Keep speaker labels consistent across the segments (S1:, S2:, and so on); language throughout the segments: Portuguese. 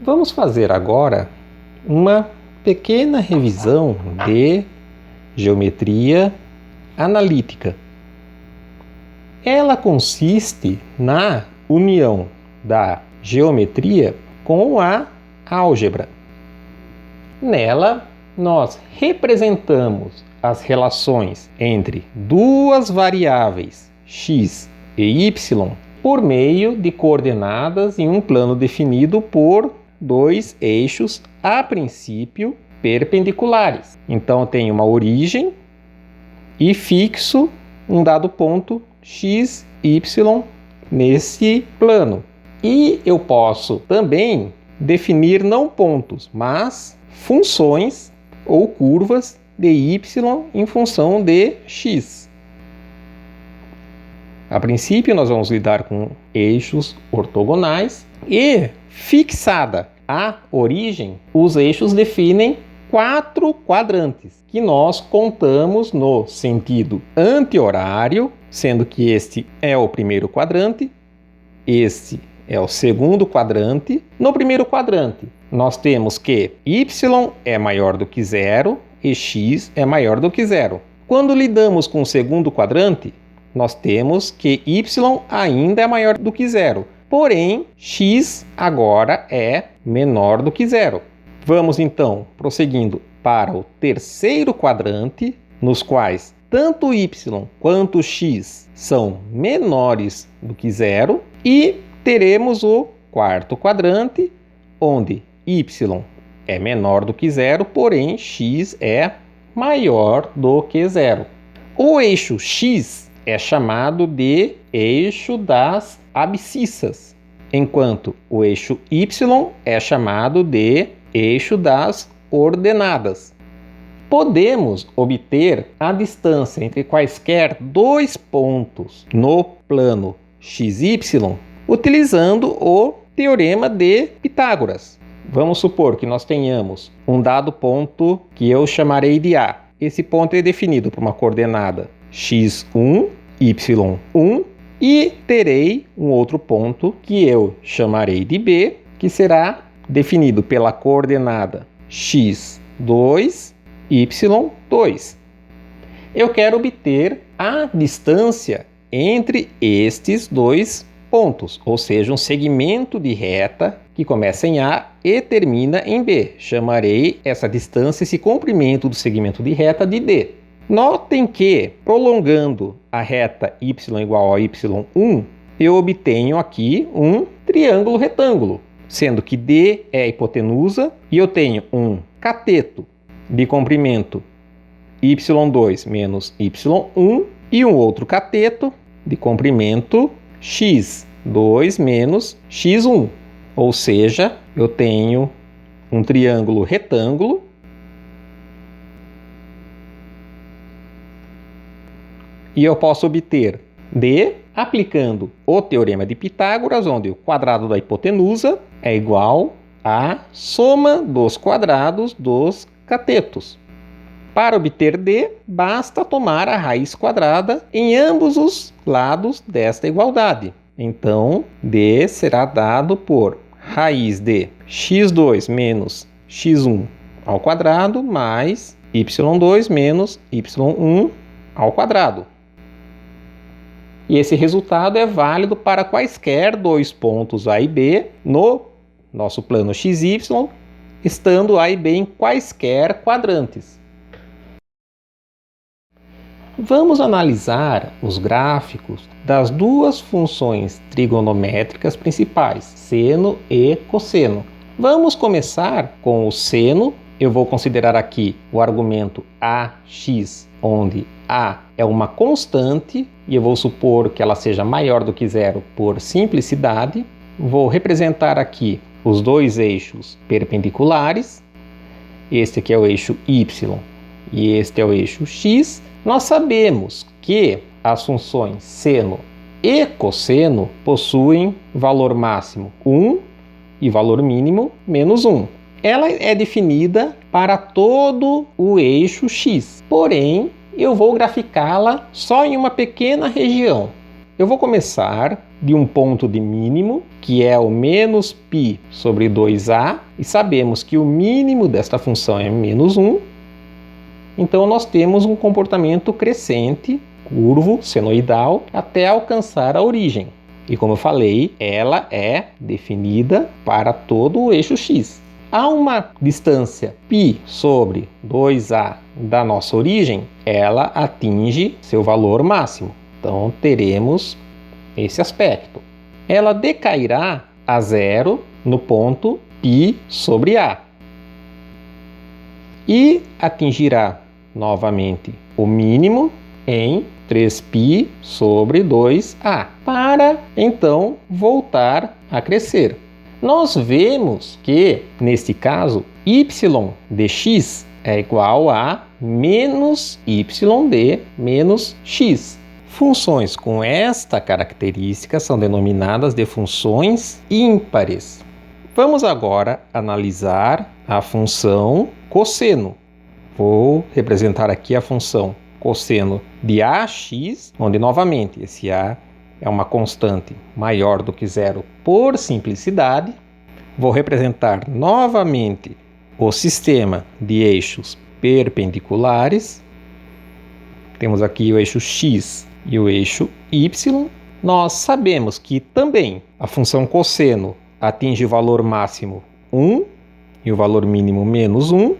S1: Vamos fazer agora uma pequena revisão de geometria analítica. Ela consiste na união da geometria com a álgebra. Nela, nós representamos as relações entre duas variáveis x e y por meio de coordenadas em um plano definido por dois eixos, a princípio, perpendiculares. Então, eu tenho uma origem e fixo um dado ponto x, y nesse plano. E eu posso também definir não pontos, mas funções ou curvas de y em função de x. A princípio, nós vamos lidar com eixos ortogonais e, fixada a origem, os eixos definem 4 quadrantes, que nós contamos no sentido anti-horário, sendo que este é o primeiro quadrante, este é o segundo quadrante. No primeiro quadrante, nós temos que y é maior do que zero e x é maior do que zero. Quando lidamos com o segundo quadrante, nós temos que y ainda é maior do que zero, porém x agora é menor do que zero. Vamos então prosseguindo para o terceiro quadrante, nos quais tanto y quanto x são menores do que zero, e teremos o quarto quadrante, onde y é menor do que zero, porém x é maior do que zero. O eixo x é chamado de eixo das abscissas, enquanto o eixo y é chamado de eixo das ordenadas. Podemos obter a distância entre quaisquer dois pontos no plano xy utilizando o teorema de Pitágoras. Vamos supor que nós tenhamos um dado ponto que eu chamarei de A. Esse ponto é definido por uma coordenada x1, y1, e terei um outro ponto que eu chamarei de B, que será definido pela coordenada x2, y2. Eu quero obter a distância entre estes dois pontos, ou seja, um segmento de reta que começa em A e termina em B. Chamarei essa distância, esse comprimento do segmento de reta, de D. Notem que, prolongando a reta y igual a y1, eu obtenho aqui um triângulo retângulo, sendo que D é a hipotenusa e eu tenho um cateto de comprimento y2 menos y1 e um outro cateto de comprimento x2 menos x1. Ou seja, eu tenho um triângulo retângulo e eu posso obter D aplicando o teorema de Pitágoras, onde o quadrado da hipotenusa é igual à soma dos quadrados dos catetos. Para obter D, basta tomar a raiz quadrada em ambos os lados desta igualdade. Então, D será dado por raiz de x2 menos x1 ao quadrado mais y2 menos y1 ao quadrado. E esse resultado é válido para quaisquer dois pontos A e B no nosso plano XY, estando A e B em quaisquer quadrantes. Vamos analisar os gráficos das duas funções trigonométricas principais, seno e cosseno. Vamos começar com o seno. Eu vou considerar aqui o argumento AX, onde A é uma constante e eu vou supor que ela seja maior do que zero por simplicidade. Vou representar aqui os dois eixos perpendiculares. Este aqui é o eixo Y e este é o eixo X. Nós sabemos que as funções seno e cosseno possuem valor máximo 1 e valor mínimo menos 1. Ela é definida para todo o eixo X, porém eu vou graficá-la só em uma pequena região. Eu vou começar de um ponto de mínimo, que é o menos π sobre 2a, e sabemos que o mínimo desta função é menos 1, então nós temos um comportamento crescente, curvo, senoidal, até alcançar a origem. E como eu falei, ela é definida para todo o eixo x. A uma distância π sobre 2a da nossa origem, ela atinge seu valor máximo. Então teremos esse aspecto. Ela decairá a zero no ponto π sobre a e atingirá novamente o mínimo em 3π sobre 2a, para então voltar a crescer. Nós vemos que, neste caso, y de x é igual a menos y de menos x. Funções com esta característica são denominadas de funções ímpares. Vamos agora analisar a função cosseno. Vou representar aqui a função cosseno de ax, onde novamente esse a é uma constante maior do que zero por simplicidade. Vou representar novamente o sistema de eixos perpendiculares. Temos aqui o eixo x e o eixo y. Nós sabemos que também a função cosseno atinge o valor máximo 1 e o valor mínimo menos 1,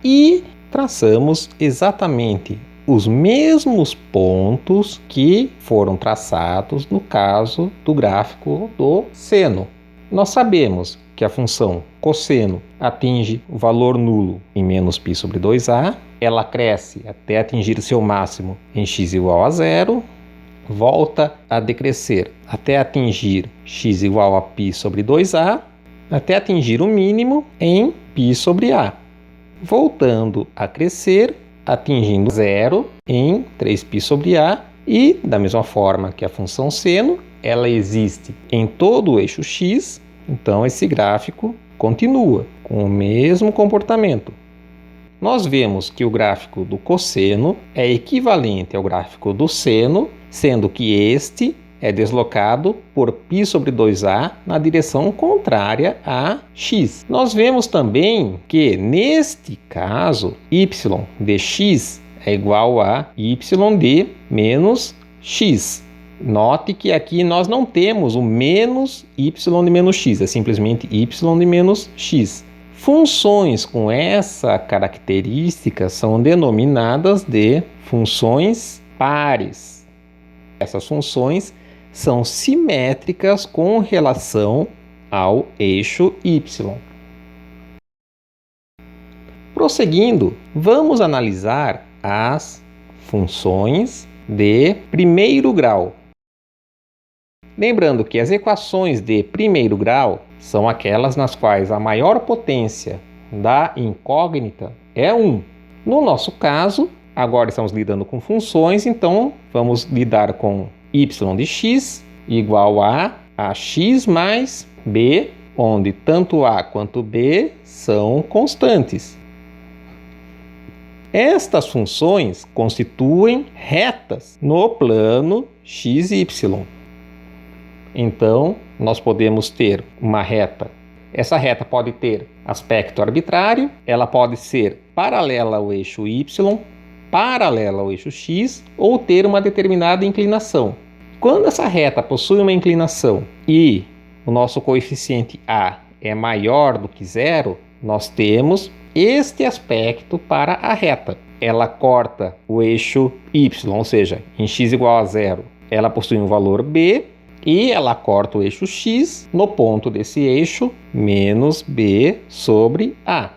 S1: e traçamos exatamente os mesmos pontos que foram traçados no caso do gráfico do seno. Nós sabemos que a função cosseno atinge o valor nulo em menos π sobre 2a, ela cresce até atingir seu máximo em x igual a zero, volta a decrescer até atingir x igual a π sobre 2a, até atingir o mínimo em π sobre a, voltando a crescer, atingindo zero em 3π sobre a, e da mesma forma que a função seno, ela existe em todo o eixo x, então esse gráfico continua com o mesmo comportamento. Nós vemos que o gráfico do cosseno é equivalente ao gráfico do seno, sendo que este é deslocado por π sobre 2a na direção contrária a x. Nós vemos também que, neste caso, y de x é igual a y de menos x. Note que aqui nós não temos o menos y de menos x, é simplesmente y de menos x. Funções com essa característica são denominadas de funções pares. Essas funções são simétricas com relação ao eixo y. Prosseguindo, vamos analisar as funções de primeiro grau. Lembrando que as equações de primeiro grau são aquelas nas quais a maior potência da incógnita é 1. No nosso caso, agora estamos lidando com funções, então vamos lidar com y de x igual a x mais b, onde tanto a quanto b são constantes. Estas funções constituem retas no plano x e y. Então, nós podemos ter uma reta. Essa reta pode ter aspecto arbitrário, ela pode ser paralela ao eixo y, paralela ao eixo x, ou ter uma determinada inclinação. Quando essa reta possui uma inclinação e o nosso coeficiente a é maior do que zero, nós temos este aspecto para a reta. Ela corta o eixo y, ou seja, em x igual a zero, ela possui um valor b, e ela corta o eixo x no ponto desse eixo menos b sobre a.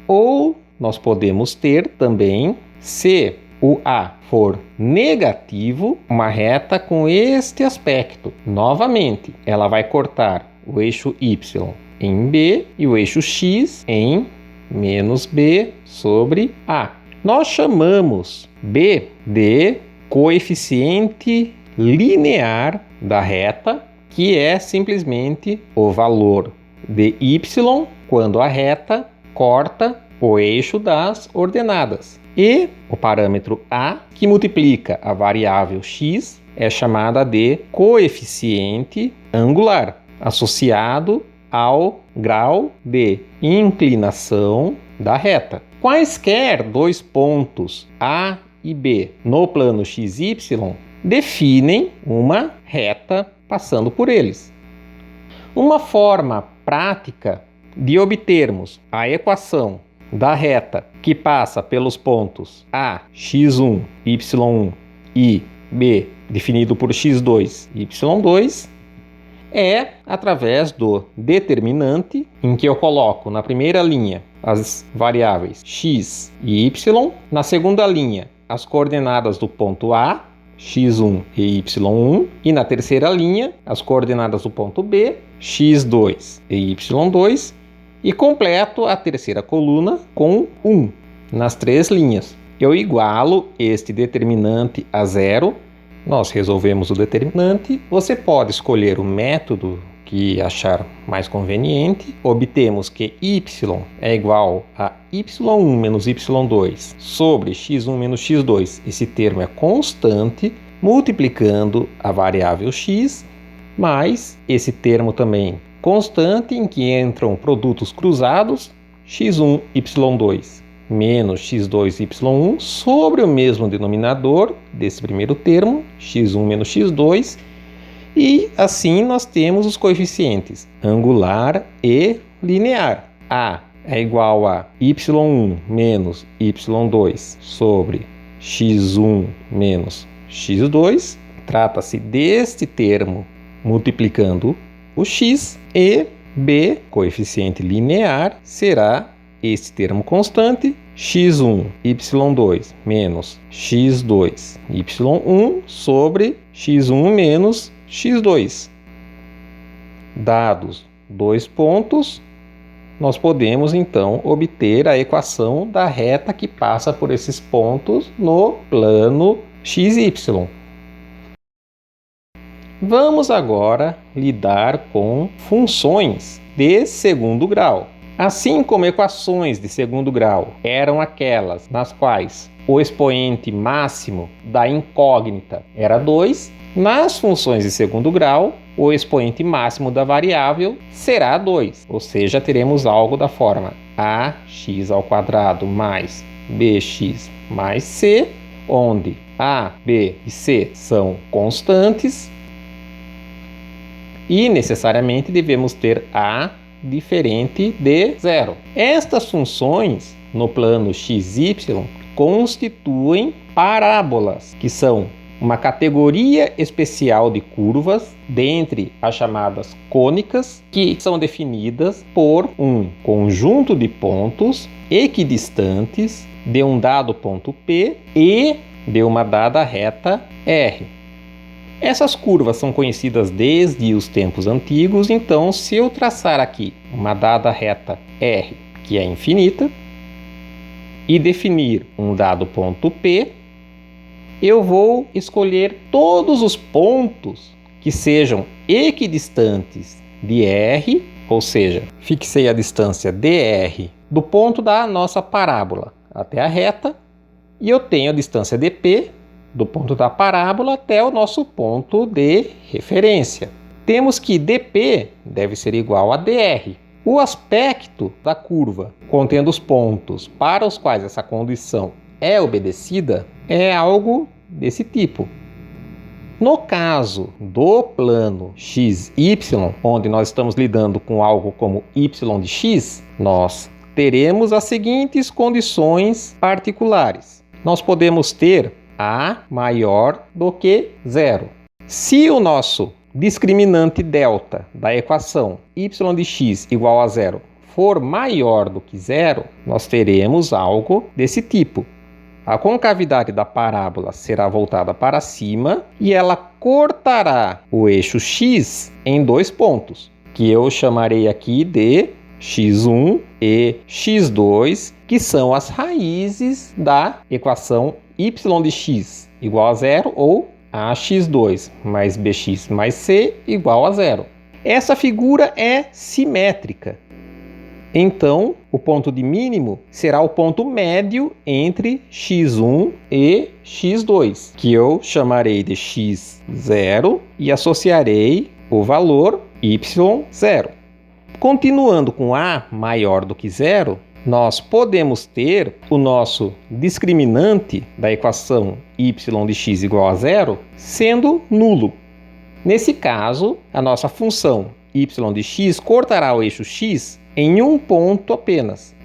S1: Ou nós podemos ter também, se o a for negativo, uma reta com este aspecto. Novamente, ela vai cortar o eixo y em b e o eixo x em menos b sobre a. Nós chamamos b de coeficiente linear da reta, que é simplesmente o valor de y quando a reta corta o eixo das ordenadas. E o parâmetro a, que multiplica a variável x é chamada de coeficiente angular, associado ao grau de inclinação da reta. Quaisquer dois pontos A e B no plano XY definem uma reta passando por eles. Uma forma prática de obtermos a equação da reta que passa pelos pontos A, x1, y1 e B, definido por x2, y2, é através do determinante, em que eu coloco na primeira linha as variáveis x e y, na segunda linha as coordenadas do ponto A, x1 e y1, e na terceira linha as coordenadas do ponto B, x2 e y2, e completo a terceira coluna com 1 nas três linhas. Eu igualo este determinante a zero. Nós resolvemos o determinante. Você pode escolher o método que achar mais conveniente. Obtemos que y é igual a y1 menos y2 sobre x1 menos x2. Esse termo é constante, multiplicando a variável x, mais esse termo também constante, em que entram produtos cruzados, x1, y2 menos x2, y1 sobre o mesmo denominador desse primeiro termo, x1 menos x2, e assim nós temos os coeficientes angular e linear. A é igual a y1 menos y2 sobre x1 menos x2. Trata-se deste termo multiplicando o x, e B, coeficiente linear, será este termo constante, x1, y2 menos x2, y1 sobre x1 menos x2. Dados dois pontos, nós podemos então obter a equação da reta que passa por esses pontos no plano XY. Vamos agora lidar com funções de segundo grau. Assim como equações de segundo grau eram aquelas nas quais o expoente máximo da incógnita era 2, nas funções de segundo grau, o expoente máximo da variável será 2, ou seja, teremos algo da forma ax² mais bx mais c, onde a, b e c são constantes, e necessariamente devemos ter a diferente de zero. Estas funções no plano XY constituem parábolas, que são uma categoria especial de curvas dentre as chamadas cônicas, que são definidas por um conjunto de pontos equidistantes de um dado ponto P e de uma dada reta R. Essas curvas são conhecidas desde os tempos antigos, então se eu traçar aqui uma dada reta R, que é infinita, e definir um dado ponto P, eu vou escolher todos os pontos que sejam equidistantes de R, ou seja, fixei a distância dr do ponto da nossa parábola até a reta, e eu tenho a distância dp do ponto da parábola até o nosso ponto de referência. Temos que dp deve ser igual a dr. O aspecto da curva contendo os pontos para os quais essa condição é obedecida é algo desse tipo. No caso do plano XY, onde nós estamos lidando com algo como y de x, nós teremos as seguintes condições particulares. Nós podemos ter A maior do que zero. Se o nosso discriminante delta da equação y de x igual a zero for maior do que zero, nós teremos algo desse tipo. A concavidade da parábola será voltada para cima e ela cortará o eixo x em dois pontos, que eu chamarei aqui de x1 e x2, que são as raízes da equação y de x igual a zero, ou ax2 mais bx mais c igual a zero. Essa figura é simétrica. Então, o ponto de mínimo será o ponto médio entre x1 e x2, que eu chamarei de x0 e associarei o valor y0. Continuando com a maior do que zero, nós podemos ter o nosso discriminante da equação y de x igual a zero sendo nulo. Nesse caso, a nossa função y de x cortará o eixo x em um ponto apenas.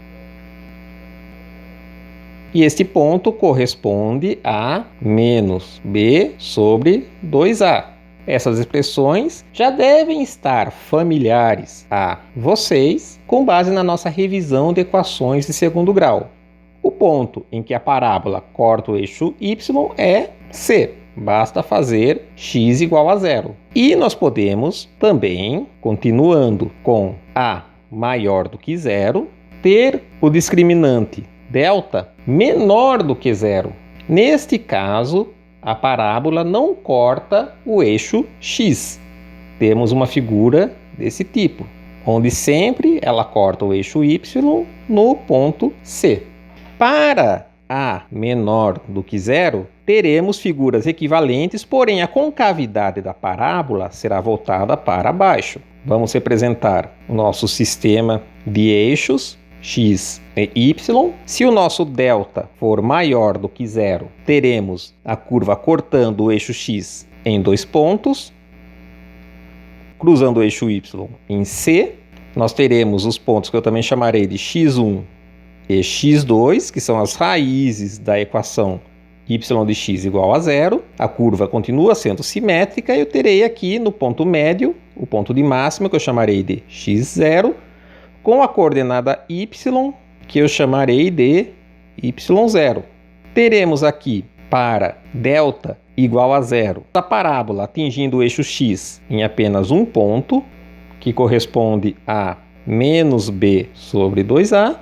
S1: E este ponto corresponde a menos b sobre 2a. Essas expressões já devem estar familiares a vocês com base na nossa revisão de equações de segundo grau. O ponto em que a parábola corta o eixo y é C. Basta fazer x igual a zero. E nós podemos também, continuando com a maior do que zero, ter o discriminante delta menor do que zero. Neste caso, a parábola não corta o eixo x. Temos uma figura desse tipo, onde sempre ela corta o eixo y no ponto C. Para a menor do que zero, teremos figuras equivalentes, porém a concavidade da parábola será voltada para baixo. Vamos representar o nosso sistema de eixos x e y. Se o nosso delta for maior do que zero, teremos a curva cortando o eixo x em dois pontos, cruzando o eixo y em C. Nós teremos os pontos que eu também chamarei de x1 e x2, que são as raízes da equação y de x igual a zero. A curva continua sendo simétrica e eu terei aqui no ponto médio o ponto de máxima, que eu chamarei de x0, com a coordenada y, que eu chamarei de y0. Teremos aqui para delta igual a zero a parábola atingindo o eixo x em apenas um ponto, que corresponde a menos b sobre 2a.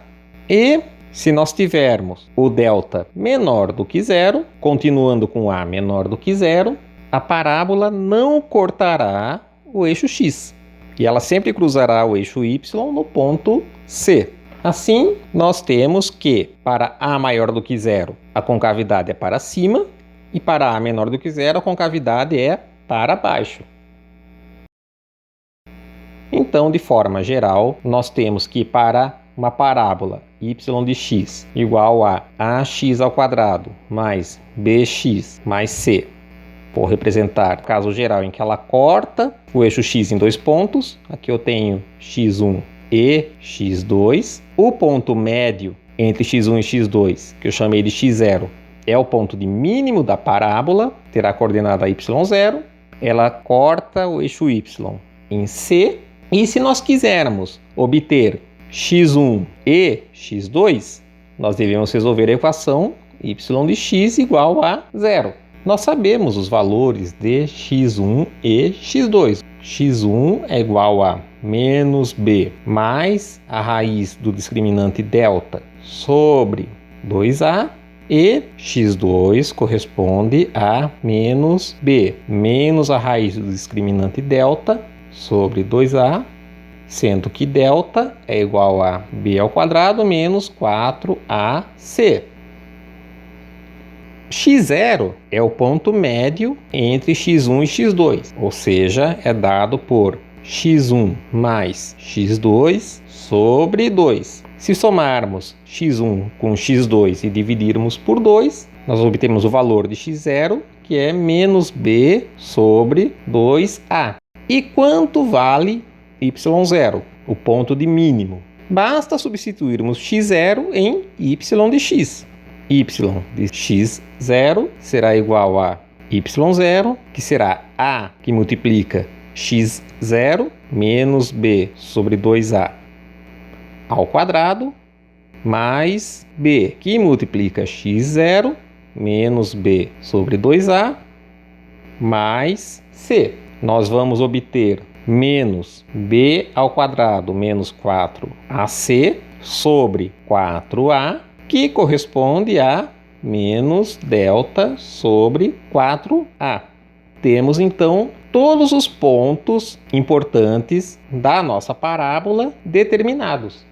S1: E se nós tivermos o delta menor do que zero, continuando com a menor do que zero, a parábola não cortará o eixo x e ela sempre cruzará o eixo y no ponto C. Assim, nós temos que para a maior do que zero, a concavidade é para cima, e para a menor do que zero, a concavidade é para baixo. Então, de forma geral, nós temos que para uma parábola y de x igual a ax ao quadrado mais bx mais c, vou representar o caso geral em que ela corta o eixo x em dois pontos. Aqui eu tenho x1 e x2. O ponto médio entre x1 e x2, que eu chamei de x0, é o ponto de mínimo da parábola, terá a coordenada y0. Ela corta o eixo y em C. E se nós quisermos obter x1 e x2, nós devemos resolver a equação y de x igual a zero. Nós sabemos os valores de x1 e x2. x1 é igual a menos b mais a raiz do discriminante delta sobre 2a, e x2 corresponde a menos b menos a raiz do discriminante delta sobre 2a, sendo que delta é igual a b ao quadrado menos 4ac. x0 é o ponto médio entre x1 e x2, ou seja, é dado por x1 mais x2 sobre 2. Se somarmos x1 com x2 e dividirmos por 2, nós obtemos o valor de x0, que é menos b sobre 2a. E quanto vale y0, o ponto de mínimo? Basta substituirmos x0 em y de x. Y de x0 será igual a y0, que será a que multiplica x0 menos b sobre 2a ao quadrado, mais b que multiplica x0 menos b sobre 2a, mais c. Nós vamos obter menos b ao quadrado menos 4ac sobre 4a, que corresponde a menos delta sobre 4a. Temos então todos os pontos importantes da nossa parábola determinados.